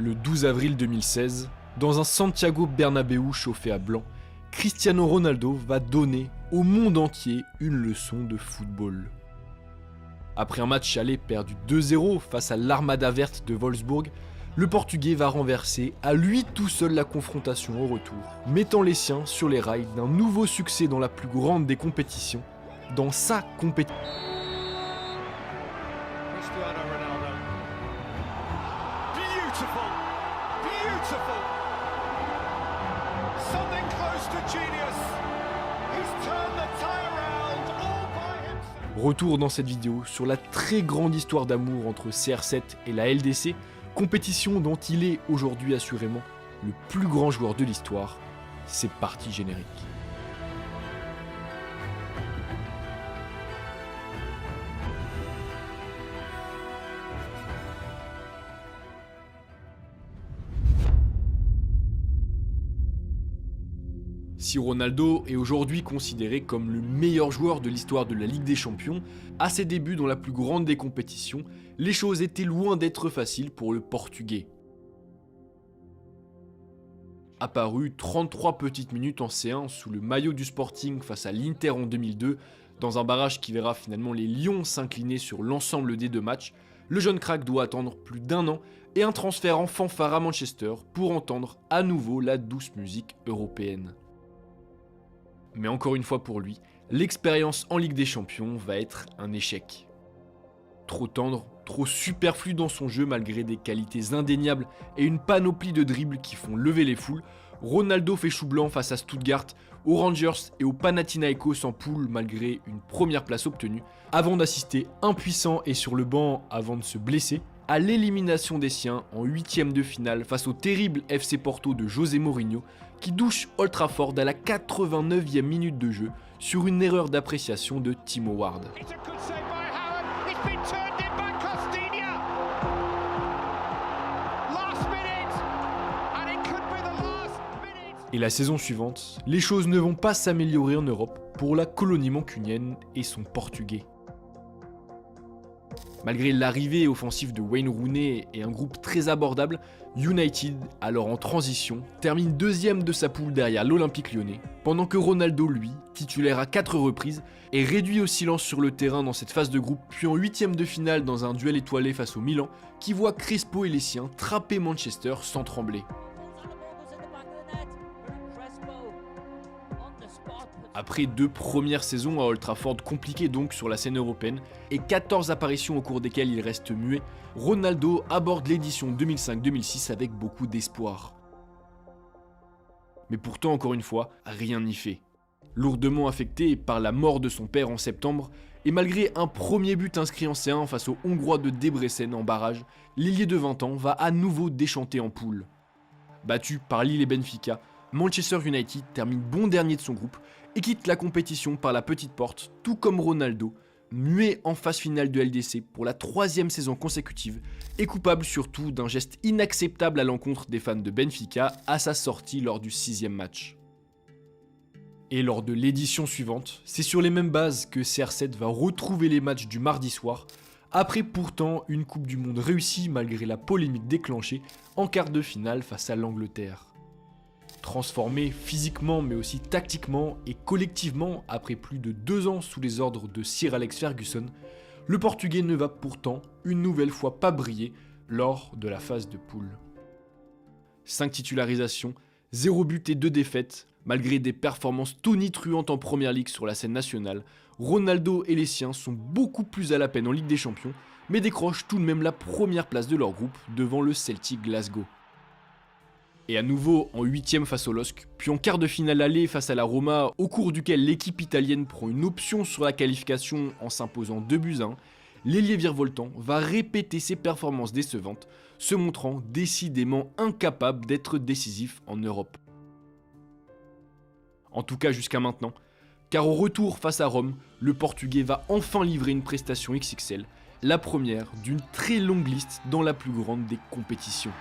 Le 12 avril 2016, dans un Santiago Bernabéu chauffé à blanc, Cristiano Ronaldo va donner au monde entier une leçon de football. Après un match aller perdu 2-0 face à l'Armada Verte de Wolfsburg, le Portugais va renverser à lui tout seul la confrontation au retour, mettant les siens sur les rails d'un nouveau succès dans la plus grande des compétitions, dans sa compétition. Retour dans cette vidéo sur la très grande histoire d'amour entre CR7 et la LDC, compétition dont il est aujourd'hui assurément le plus grand joueur de l'histoire. C'est parti générique. Si Ronaldo est aujourd'hui considéré comme le meilleur joueur de l'histoire de la Ligue des Champions, à ses débuts dans la plus grande des compétitions, les choses étaient loin d'être faciles pour le Portugais. Apparu 33 petites minutes en C1 sous le maillot du Sporting face à l'Inter en 2002, dans un barrage qui verra finalement les Lions s'incliner sur l'ensemble des deux matchs, le jeune crack doit attendre plus d'1 an et un transfert en fanfare à Manchester pour entendre à nouveau la douce musique européenne. Mais encore une fois pour lui, l'expérience en Ligue des Champions va être un échec. Trop tendre, trop superflu dans son jeu malgré des qualités indéniables et une panoplie de dribbles qui font lever les foules, Ronaldo fait chou blanc face à Stuttgart, aux Rangers et au Panathinaikos en poule malgré une première place obtenue, avant d'assister impuissant et sur le banc avant de se blesser, à l'élimination des siens en 8e de finale face au terrible FC Porto de José Mourinho qui douche Old Trafford à la 89e minute de jeu sur une erreur d'appréciation de Timo Ward. Et la saison suivante, les choses ne vont pas s'améliorer en Europe pour la colonie mancunienne et son Portugais. Malgré l'arrivée offensive de Wayne Rooney et un groupe très abordable, United, alors en transition, termine deuxième de sa poule derrière l'Olympique Lyonnais, pendant que Ronaldo, lui, titulaire à 4 reprises, est réduit au silence sur le terrain dans cette phase de groupe, puis en 8e de finale dans un duel étoilé face au Milan, qui voit Crespo et les siens trapper Manchester sans trembler. Après 2 premières saisons à Old Trafford compliquées donc sur la scène européenne et 14 apparitions au cours desquelles il reste muet, Ronaldo aborde l'édition 2005-2006 avec beaucoup d'espoir. Mais pourtant, encore une fois, rien n'y fait. Lourdement affecté par la mort de son père en septembre, et malgré un premier but inscrit en C1 face aux Hongrois de Debrecen en barrage, l'ailier de 20 ans va à nouveau déchanter en poule. Battu par Lille et Benfica, Manchester United termine bon dernier de son groupe et quitte la compétition par la petite porte, tout comme Ronaldo, muet en phase finale de LDC pour la 3e saison consécutive et coupable surtout d'un geste inacceptable à l'encontre des fans de Benfica à sa sortie lors du 6e match. Et lors de l'édition suivante, c'est sur les mêmes bases que CR7 va retrouver les matchs du mardi soir, après pourtant une Coupe du Monde réussie malgré la polémique déclenchée en quart de finale face à l'Angleterre. Transformé physiquement mais aussi tactiquement et collectivement après plus de 2 ans sous les ordres de Sir Alex Ferguson, le Portugais ne va pourtant une nouvelle fois pas briller lors de la phase de poule. 5 titularisations, 0 but et 2 défaites, malgré des performances tonitruantes en Première Ligue sur la scène nationale, Ronaldo et les siens sont beaucoup plus à la peine en Ligue des Champions, mais décrochent tout de même la première place de leur groupe devant le Celtic Glasgow. Et à nouveau en 8e face au LOSC, puis en quart de finale aller face à la Roma, au cours duquel l'équipe italienne prend une option sur la qualification en s'imposant 2-1, l'ailier virevoltant va répéter ses performances décevantes, se montrant décidément incapable d'être décisif en Europe. En tout cas jusqu'à maintenant, car au retour face à Rome, le Portugais va enfin livrer une prestation XXL, la première d'une très longue liste dans la plus grande des compétitions.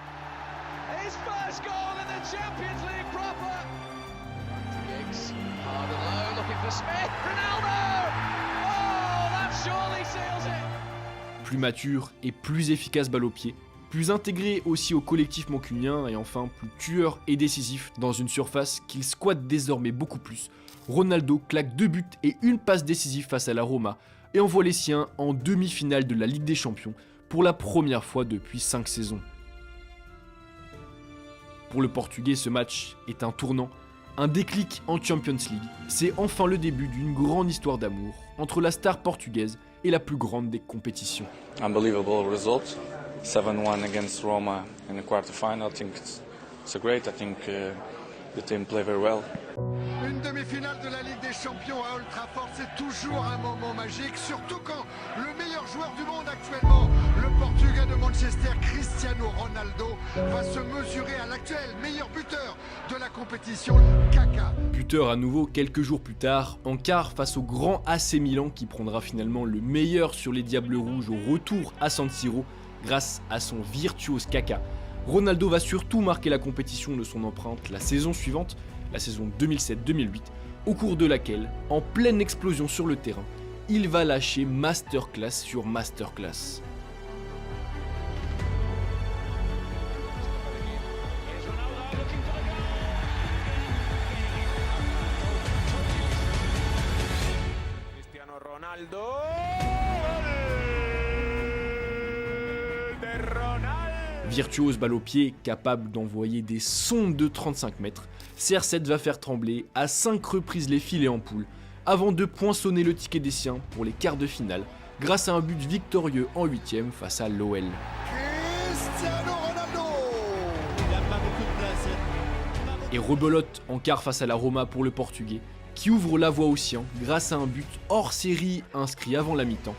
Plus mature et plus efficace balle au pied, Plus intégré aussi au collectif mancunien et enfin plus tueur et décisif dans une surface qu'il squatte désormais beaucoup plus, Ronaldo claque 2 buts et une passe décisive face à la Roma et envoie les siens en demi-finale de la Ligue des Champions pour la première fois depuis 5 saisons. Pour le Portugais, ce match est un tournant, un déclic en Champions League. C'est enfin le début d'une grande histoire d'amour entre la star portugaise et la plus grande des compétitions. Unbelievable result, 7-1 against Roma in the quarterfinal. I think it's great. I think the team play very well. Une demi-finale de la Ligue des Champions à Old Trafford, c'est toujours un moment magique, surtout quand le meilleur joueur du monde actuellement, le Portugais de Manchester, Cristiano Ronaldo, va se mesurer à l'actuel meilleur buteur de la compétition, Kaka. Buteur à nouveau quelques jours plus tard, en quart face au grand AC Milan qui prendra finalement le meilleur sur les Diables Rouges au retour à San Siro grâce à son virtuose Kaka. Ronaldo va surtout marquer la compétition de son empreinte la saison suivante, la saison 2007-2008, au cours de laquelle, en pleine explosion sur le terrain, il va lâcher masterclass sur masterclass. Cristiano Ronaldo. Virtuose balle au pied, capable d'envoyer des sondes de 35 mètres, CR7 va faire trembler à 5 reprises les filets en poule, avant de poinçonner le ticket des siens pour les quarts de finale, grâce à un but victorieux en 8ème face à l'OL. Cristiano Ronaldo. Et rebelote en quart face à la Roma pour le Portugais, qui ouvre la voie aux siens grâce à un but hors série inscrit avant la mi-temps.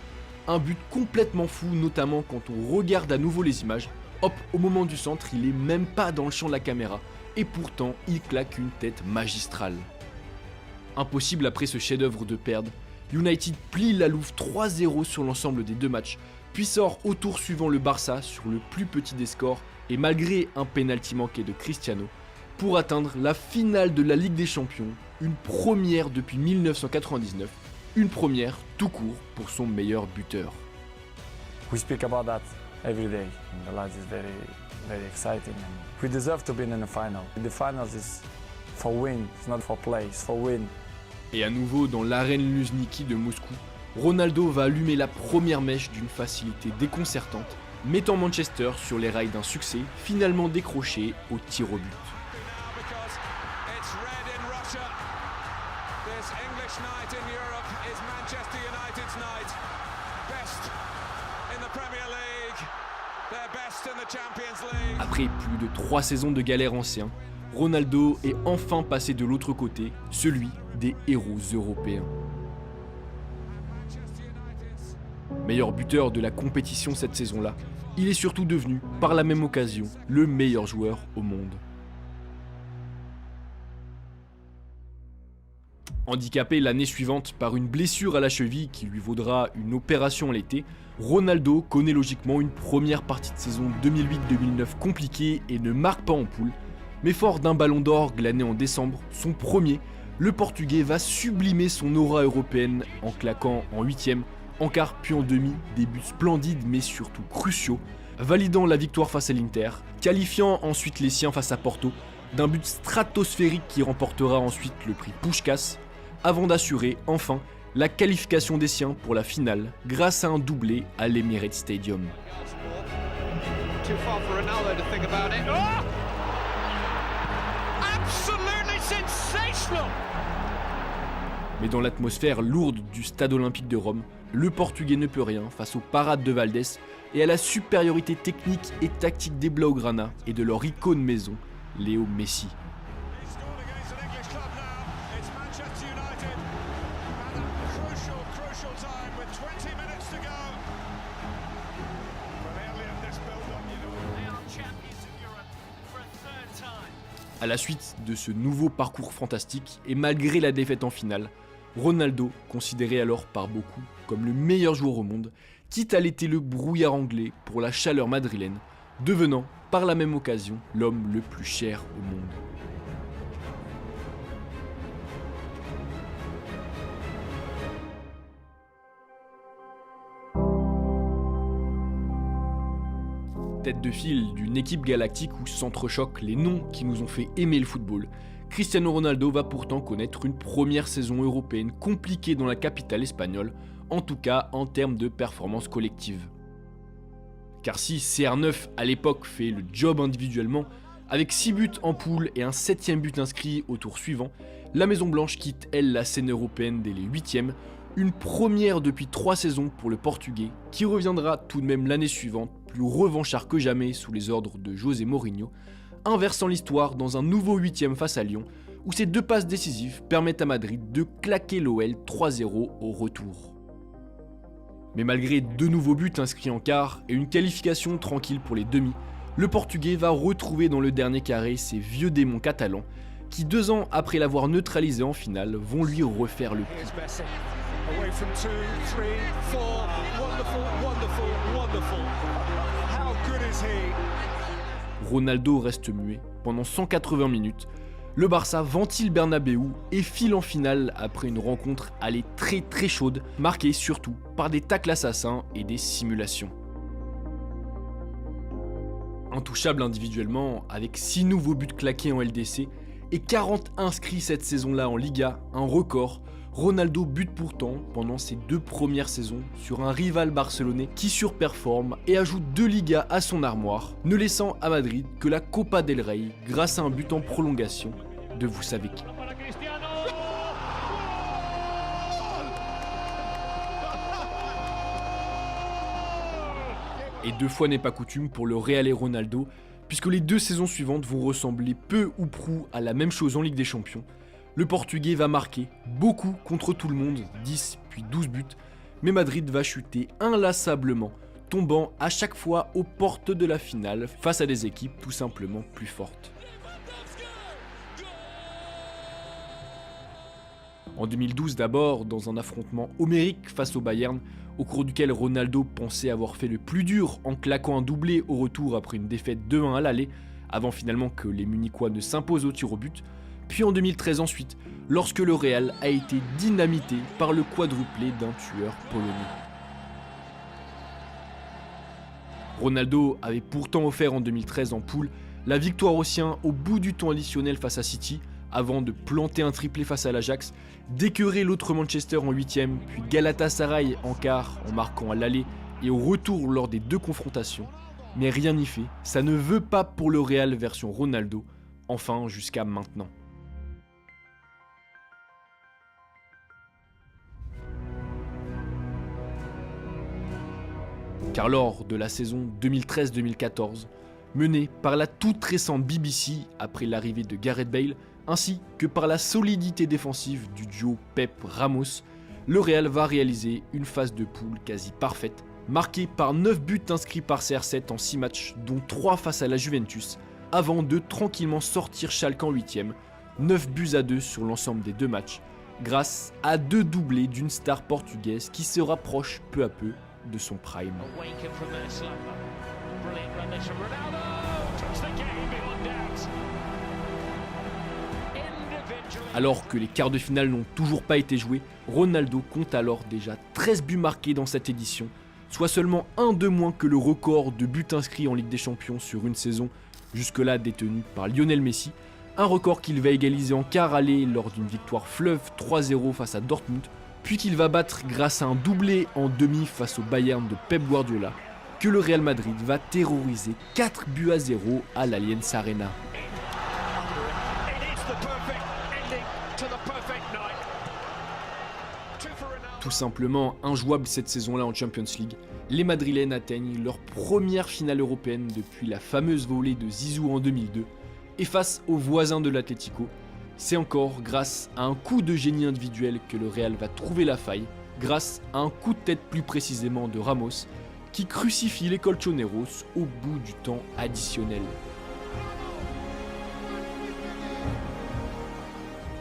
Un but complètement fou, notamment quand on regarde à nouveau les images. Hop, au moment du centre, il est même pas dans le champ de la caméra, et pourtant il claque une tête magistrale. Impossible après ce chef-d'œuvre de perdre, United plie la Louve 3-0 sur l'ensemble des deux matchs, puis sort au tour suivant le Barça sur le plus petit des scores, et malgré un pénalty manqué de Cristiano, pour atteindre la finale de la Ligue des Champions, une première depuis 1999, une première tout court pour son meilleur buteur. We speak about that every day. The life is very, very exciting. And we deserve to be in the final. The finals is for win, it's not for play, it's for win. Et à nouveau dans l'arène Luzhniki de Moscou, Ronaldo va allumer la première mèche d'une facilité déconcertante, mettant Manchester sur les rails d'un succès finalement décroché au tir au but. Après plus de 3 saisons de galère en C1, Ronaldo est enfin passé de l'autre côté, celui des héros européens. Meilleur buteur de la compétition cette saison-là, il est surtout devenu, par la même occasion, le meilleur joueur au monde. Handicapé l'année suivante par une blessure à la cheville qui lui vaudra une opération l'été, Ronaldo connaît logiquement une première partie de saison 2008-2009 compliquée et ne marque pas en poule, mais fort d'un ballon d'or glané en décembre, son premier, le Portugais va sublimer son aura européenne en claquant en 8ème, en quart puis en demi des buts splendides mais surtout cruciaux, validant la victoire face à l'Inter, qualifiant ensuite les siens face à Porto, d'un but stratosphérique qui remportera ensuite le prix Puskás, avant d'assurer enfin la qualification des siens pour la finale grâce à un doublé à l'Emirates Stadium. Mais dans l'atmosphère lourde du stade olympique de Rome, le Portugais ne peut rien face aux parades de Valdés et à la supériorité technique et tactique des Blaugrana et de leur icône maison, Léo Messi. À la suite de ce nouveau parcours fantastique et malgré la défaite en finale, Ronaldo, considéré alors par beaucoup comme le meilleur joueur au monde, quitte à l'été le brouillard anglais pour la chaleur madrilène, devenant par la même occasion l'homme le plus cher au monde. Tête de file d'une équipe galactique où s'entrechoquent les noms qui nous ont fait aimer le football, Cristiano Ronaldo va pourtant connaître une première saison européenne compliquée dans la capitale espagnole, en tout cas en termes de performance collective. Car si CR9 à l'époque fait le job individuellement, avec 6 buts en poule et un 7ème but inscrit au tour suivant, la Maison Blanche quitte elle la scène européenne dès les 8ème, une première depuis 3 saisons pour le Portugais, qui reviendra tout de même l'année suivante, plus revanchard que jamais sous les ordres de José Mourinho, inversant l'histoire dans un nouveau 8ème face à Lyon, où ces 2 passes décisives permettent à Madrid de claquer l'OL 3-0 au retour. Mais malgré 2 nouveaux buts inscrits en quart et une qualification tranquille pour les demi, le Portugais va retrouver dans le dernier carré ses vieux démons catalans, qui 2 ans après l'avoir neutralisé en finale, vont lui refaire le coup. Away from 2, 3, 4. Wonderful, wonderful, wonderful. How good is he? Ronaldo reste muet pendant 180 minutes. Le Barça ventile Bernabéu et file en finale après une rencontre allée très chaude, marquée surtout par des tacles assassins et des simulations. Intouchable individuellement, avec 6 nouveaux buts claqués en LDC et 40 inscrits cette saison-là en Liga, un record, Ronaldo bute pourtant pendant ses 2 premières saisons sur un rival barcelonais qui surperforme et ajoute 2 Ligas à son armoire, ne laissant à Madrid que la Copa del Rey grâce à un but en prolongation de vous savez qui. Et 2 fois n'est pas coutume pour le Real et Ronaldo, puisque les 2 saisons suivantes vont ressembler peu ou prou à la même chose en Ligue des Champions. Le Portugais va marquer beaucoup contre tout le monde, 10 puis 12 buts, mais Madrid va chuter inlassablement, tombant à chaque fois aux portes de la finale face à des équipes tout simplement plus fortes. En 2012 d'abord, dans un affrontement homérique face au Bayern, au cours duquel Ronaldo pensait avoir fait le plus dur en claquant un doublé au retour après une défaite 2-1 à l'aller, avant finalement que les Munichois ne s'imposent au tir au but. Puis en 2013 ensuite, lorsque le Real a été dynamité par le quadruplé d'un tueur polonais. Ronaldo avait pourtant offert en 2013 en poule la victoire aux siens au bout du temps additionnel face à City, avant de planter un triplé face à l'Ajax, d'écœurer l'autre Manchester en 8ème, puis Galatasaray en quart en marquant à l'aller et au retour lors des 2 confrontations. Mais rien n'y fait, ça ne veut pas pour le Real version Ronaldo, enfin jusqu'à maintenant. Car lors de la saison 2013-2014, menée par la toute récente BBC après l'arrivée de Gareth Bale, ainsi que par la solidité défensive du duo Pep-Ramos, le Real va réaliser une phase de poule quasi parfaite, marquée par 9 buts inscrits par CR7 en 6 matchs, dont 3 face à la Juventus, avant de tranquillement sortir Schalke en 8ème, 9 buts à 2 sur l'ensemble des 2 matchs, grâce à 2 doublés d'une star portugaise qui se rapproche peu à peu de son prime. Alors que les quarts de finale n'ont toujours pas été joués, Ronaldo compte alors déjà 13 buts marqués dans cette édition, soit seulement un de moins que le record de buts inscrits en Ligue des Champions sur une saison, jusque-là détenu par Lionel Messi, un record qu'il va égaliser en quart aller lors d'une victoire fleuve 3-0 face à Dortmund, puis qu'il va battre grâce à un doublé en demi face au Bayern de Pep Guardiola, que le Real Madrid va terroriser 4-0 à l'Allianz Arena. Tout simplement injouable cette saison-là en Champions League, les Madrilènes atteignent leur première finale européenne depuis la fameuse volée de Zizou en 2002, et face aux voisins de l'Atlético, c'est encore grâce à un coup de génie individuel que le Real va trouver la faille, grâce à un coup de tête plus précisément de Ramos, qui crucifie les Colchoneros au bout du temps additionnel.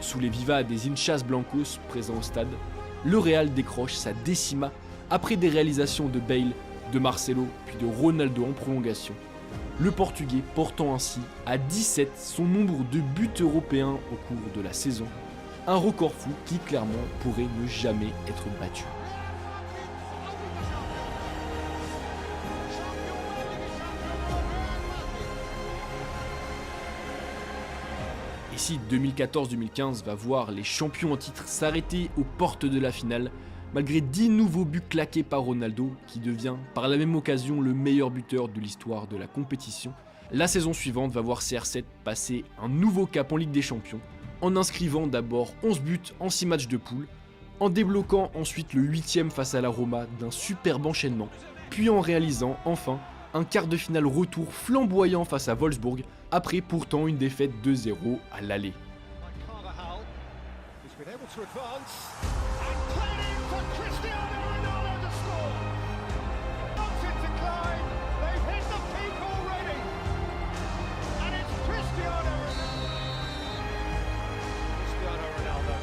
Sous les vivas des hinchas blancos présents au stade, le Real décroche sa décima après des réalisations de Bale, de Marcelo puis de Ronaldo en prolongation. Le Portugais portant ainsi à 17 son nombre de buts européens au cours de la saison, un record fou qui clairement pourrait ne jamais être battu. Et si 2014-2015 va voir les champions en titre s'arrêter aux portes de la finale, malgré 10 nouveaux buts claqués par Ronaldo, qui devient par la même occasion le meilleur buteur de l'histoire de la compétition, la saison suivante va voir CR7 passer un nouveau cap en Ligue des Champions, en inscrivant d'abord 11 buts en 6 matchs de poule, en débloquant ensuite le 8e face à la Roma d'un superbe enchaînement, puis en réalisant enfin un quart de finale retour flamboyant face à Wolfsburg, après pourtant une défaite 2-0 à l'aller. Carvajal, who's been able to advance and played in for Cristiano Ronaldo to score. Mountain to climb, they've hit the peak already, and it's Cristiano Ronaldo.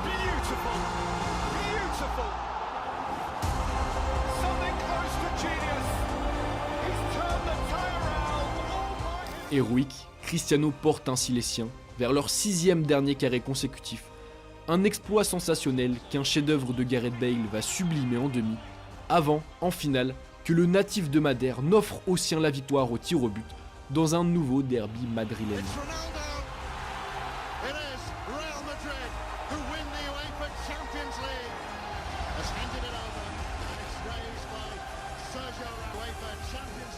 Beautiful, beautiful. Something close to genius. He's turned the tie around all by his... Héroïque, Cristiano porte ainsi les siens vers leur 6e dernier carré consécutif. Un exploit sensationnel qu'un chef-d'œuvre de Gareth Bale va sublimer en demi, avant, en finale, que le natif de Madère n'offre aux siens la victoire au tir au but dans un nouveau derby madrilène. It's Ronaldo. It is Real Madrid who win the UEFA Champions League. Has handed it over and it's raised by Sergio Ramos. UEFA Champions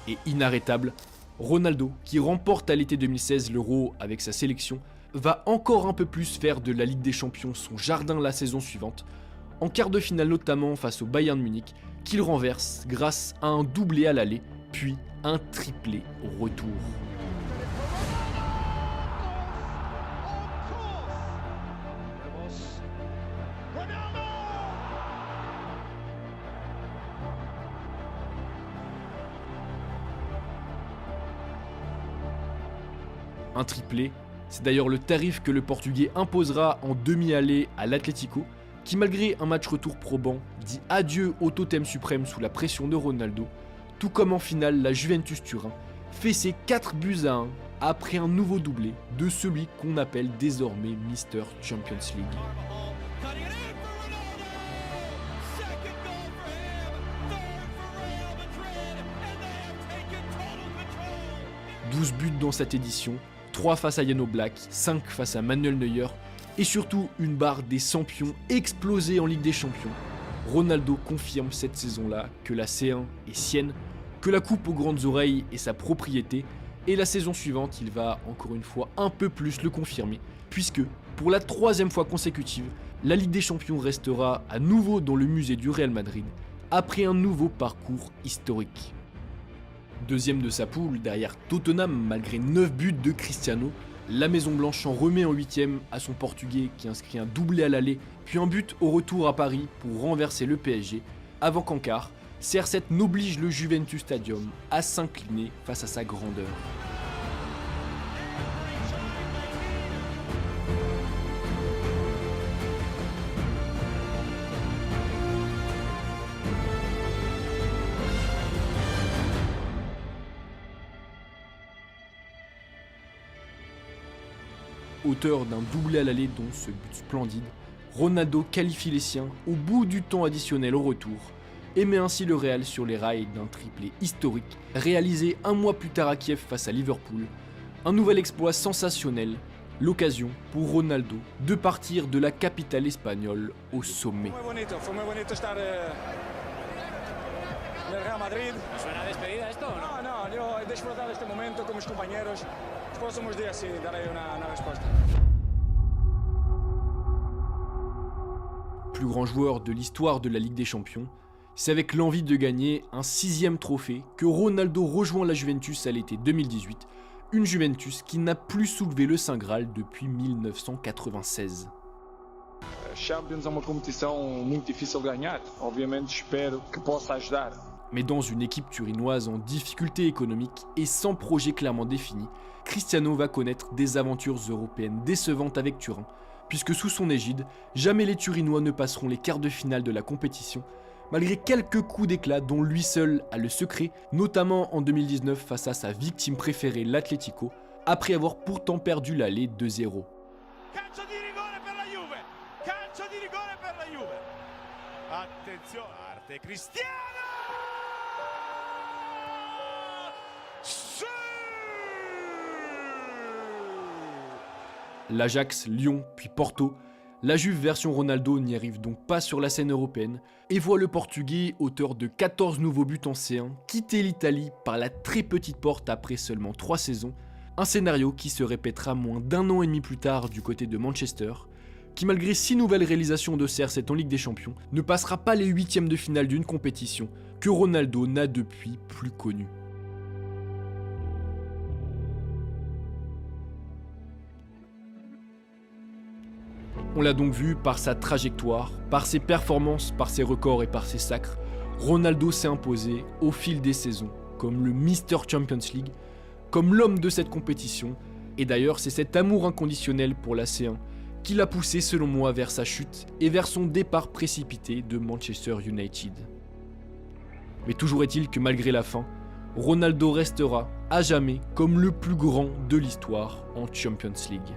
League. Et inarrêtable, Ronaldo, qui remporte à l'été 2016 l'Euro avec sa sélection, va encore un peu plus faire de la Ligue des Champions son jardin la saison suivante, en quart de finale notamment face au Bayern Munich, qu'il renverse grâce à un doublé à l'aller, puis un triplé au retour. Un triplé, c'est d'ailleurs le tarif que le Portugais imposera en demi-allée à l'Atlético, qui malgré un match retour probant, dit adieu au totem suprême sous la pression de Ronaldo, tout comme en finale la Juventus Turin fait ses 4-1 après un nouveau doublé de celui qu'on appelle désormais Mr. Champions League. Cutting it in for Ronaldo! Second goal for him! Third for Real Madrid! And they have taken total control! 12 buts dans cette édition, 3 face à Jan Oblak, 5 face à Manuel Neuer, et surtout une barre des 100 pions explosée en Ligue des Champions. Ronaldo confirme cette saison-là que la C1 est sienne, que la coupe aux grandes oreilles est sa propriété, et la saison suivante il va encore une fois un peu plus le confirmer, puisque pour la 3e fois consécutive, la Ligue des Champions restera à nouveau dans le musée du Real Madrid, après un nouveau parcours historique. Deuxième de sa poule, derrière Tottenham malgré 9 buts de Cristiano, la Maison Blanche en remet en 8e à son Portugais qui inscrit un doublé à l'aller, puis un but au retour à Paris pour renverser le PSG, avant qu'en quart, CR7 n'oblige le Juventus Stadium à s'incliner face à sa grandeur. Auteur d'un doublé à l'aller dont ce but splendide, Ronaldo qualifie les siens au bout du temps additionnel au retour et met ainsi le Real sur les rails d'un triplé historique réalisé un mois plus tard à Kiev face à Liverpool. Un nouvel exploit sensationnel, l'occasion pour Ronaldo de partir de la capitale espagnole au sommet. Fue muy bonito estar en el Real Madrid. ¿Suena a despedida esto o no? No, yo he disfrutado de este momento con mis compañeros. Los próximos días sí daré una respuesta. Plus grand joueur de l'histoire de la Ligue des Champions, c'est avec l'envie de gagner un 6e trophée que Ronaldo rejoint la Juventus à l'été 2018, une Juventus qui n'a plus soulevé le Saint Graal depuis 1996. Champions é uma competição muito difícil de ganhar. Obviamente espero que possa ajudar. Mais dans une équipe turinoise en difficulté économique et sans projet clairement défini, Cristiano va connaître des aventures européennes décevantes avec Turin, puisque sous son égide, jamais les Turinois ne passeront les quarts de finale de la compétition, malgré quelques coups d'éclat dont lui seul a le secret, notamment en 2019 face à sa victime préférée l'Atlético, après avoir pourtant perdu l'aller 2-0. Calcio di rigore per la Juve! Calcio di rigore per la Juve! Attenzione, arte Cristiano! Sì! l'Ajax, Lyon, puis Porto, la Juve version Ronaldo n'y arrive donc pas sur la scène européenne et voit le Portugais, auteur de 14 nouveaux buts en C1, quitter l'Italie par la très petite porte après seulement 3 saisons, un scénario qui se répétera moins d'1 an et demi plus tard du côté de Manchester, qui malgré 6 nouvelles réalisations de CR7 en Ligue des Champions, ne passera pas les 8e de finale d'une compétition que Ronaldo n'a depuis plus connue. On l'a donc vu par sa trajectoire, par ses performances, par ses records et par ses sacres, Ronaldo s'est imposé au fil des saisons comme le Mr Champions League, comme l'homme de cette compétition, et d'ailleurs c'est cet amour inconditionnel pour la C1 qui l'a poussé selon moi vers sa chute et vers son départ précipité de Manchester United. Mais toujours est-il que malgré la fin, Ronaldo restera à jamais comme le plus grand de l'histoire en Champions League.